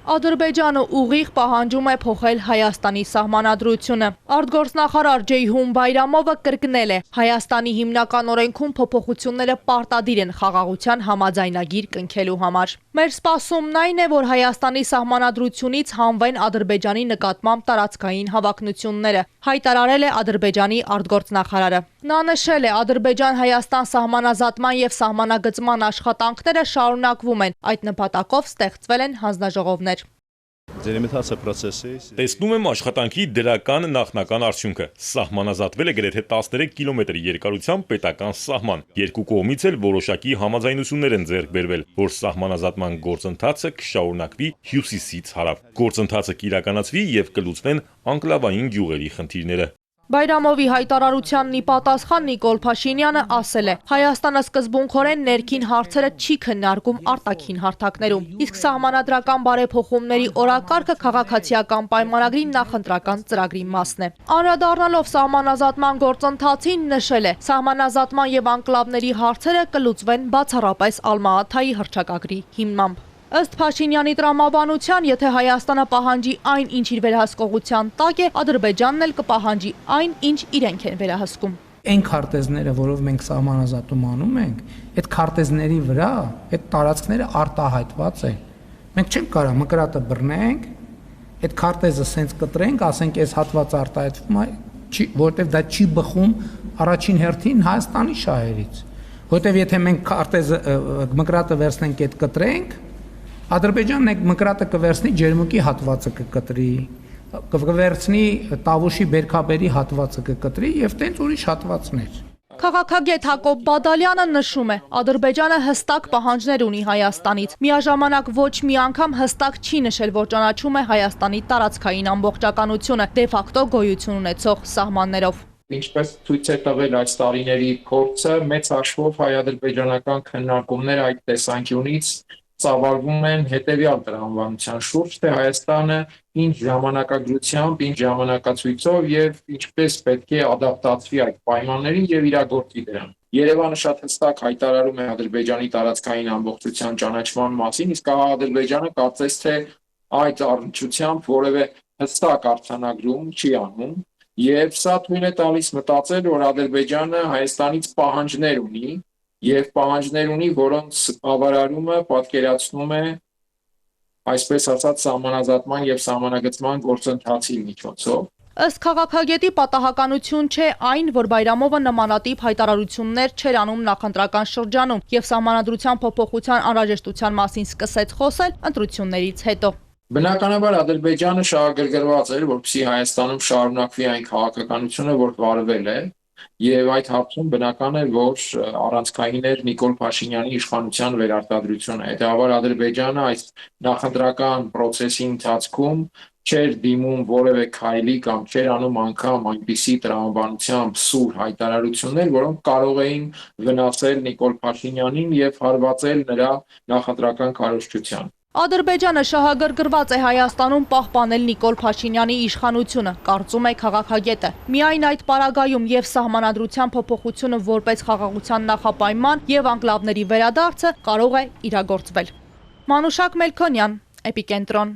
Ադրբեջանը ուղիղ պահանջում է փոխել Հայաստանի սահմանադրությունը։ Արտգործնախարար Ջեյհուն Բայրամովը կրկնել է, Հայաստանի հիմնական օրենքում փոփոխությունները պարտադիր են խաղաղության համաձայնագիր կնքելու համար։ Մեր սպասումն այն է, որ Հայաստանի սահմանադրությունից հանվեն Ադրբեջանի նկատմամբ տարածքային հավակնությունները, հայտարարել է Ադրբեջանի արտգործնախարարը։ Նա նշել է, Ադրբեջան-Հայաստան սահմանազատման եւ սահմանագծման աշխատանքները շարունակվում են, այդ նպատակով ստեղծվել են հանձնաժողովներ։ Տեսնում եմ աշխատանքի դրական նախնական արդյունքը։ Սահմանազատվել է գրեթե 13 կիլոմետր երկարությամբ պետական սահման։ Երկու կողմից էլ որոշակի համաձայնություններ են ձեռք բերվել, որ սահմանազատման գործընթացը կշարունակվի հյուսիսից հարավ։ Գործընթացը կիրականացվի եւ կլուծվեն անկլավային գյուղերի խնդիրները։ Բայրամովի հայտարարությանն ի պատասխան Նիկոլ Փաշինյանը ասել է, Հայաստանը սկզբունքորեն ներքին հարցերը չի քննարկում արտաքին հարթակներում, իսկ սահմանադրական բարեփոխումների օրակարգը քաղաքացիական պայմանագրի նախընտրական ծրագրի մասն է։ Անդրադառնալով սահմանազատման գործընթացին նշել է, սահմանազատման եւ անկլավների հարցերը կլուծվեն բացառապես Ալմա-Աթայի հռչակագրի հիմնամբ։ Ըստ Փաշինյանի տրամաբանության, եթե Հայաստանը պահանջի այն, ինչ իր վերահսկողության տակ է, Ադրբեջանն էլ կպահանջի այն, ինչ իրենք են վերահսկում։ Այն քարտեզները, որով մենք սահմանազատում անում ենք, այդ քարտեզների վրա այդ տարածքները արտահայտված են։ Մենք չենք կարող մկրատը բռնենք, այդ քարտեզը սենց կտրենք, ասենք այս հատվածը արտահայտվում է, որտեղ դա չի բխում առաջին հերթին Հայաստանի շահերից։ Որտեղ եթե մենք քարտեզը մկրատը վերցնենք, այդ կտրենք, Ադրբեջանն այդ մկրատը կվերցնի ջերմուկի հատվածը կկտրի, կվերցնի Տավուշի բերքաբերի հատվածը կկտրի եւ տենց ուրիշ հատվածներ։ Քաղաքագետ Հակոբ Բադալյանը նշում է, Ադրբեջանը հստակ պահանջներ ունի Հայաստանից, միաժամանակ ոչ մի անգամ հստակ չի նշել, որ ճանաչում է Հայաստանի տարածքային ամբողջականությունը դե ֆակտո գոյություն ունեցող սահմաններով։ Ինչպես ցույց է տվել այս տարիների փորձը, մեծ հաշվով հայ-ադրբեջանական քննարկումներ այդ տեսանկյունից ծավալվում են հետևյալ տրամաբանության շուրջ, թե Հայաստանը ինչ ժամանակագրությամբ, ինչ ժամանակացույցով եւ ինչպես պետք է ադապտացվի այդ պայմաններին եւ իրագործի դրան։ Երևանը շատ հստակ հայտարարում է Ադրբեջանի տարածքային ամբողջության ճանաչման մասին, իսկ Ադրբեջանը կարծես թե այդ առնչությամբ որևէ հստակ արձանագրում չի անում, եւ սա թույլ է տալիս մտածել, որ Ադրբեջանը Հայաստանից պահանջներ ունի եւ պահանջներ ունի, որոնց բավարարումը պատկերացնում է, այսպես ասած, սահմանազատման եւ սահմանագծման գործընթացի միջոցով։ Ըստ քաղաքագետի պատահականություն չէ այն, որ Բայրամովը նմանատիպ հայտարարություններ չէր անում նախընտրական շրջանում եւ սահմանադրության փոփոխության անհրաժեշտության մասին սկսեց խոսել ընտրություններից հետո։ Բնականաբար Ադրբեջանը շահագրգռված էր, որպեսզի Հայաստանում շարունակվի այն քաղաքականությունը, որ վարվել է, եւ այդ հարցում բնական է, որ առանցքային էր Նիկոլ Փաշինյանի իշխանության վերարտադրությունը։ Հետևաբար Ադրբեջանը այս նախընտրական process-ի ընթացքում չէր դիմում որևէ քայլի կամ չէր անում անգամ այնպիսի տրամաբանությամբ սուր հայտարարություններ, որոնք կարող էին վնասել Նիկոլ Փաշինյանին եւ հարվածել նրա նախընտրական քարոզչությանը։ Ադրբեջանը շահագրգռված է Հայաստանում պահպանել Նիկոլ Փաշինյանի իշխանությունը, կարծում է քաղաքագետը։ Միայն այդ պարագայում եւ սահմանադրության փոփոխությունը որպես խաղաղության նախապայման եւ անկլավների վերադարձը կարող է իրագործվել։ Մանուշակ Մելքոնյան, Էպիկենտրոն։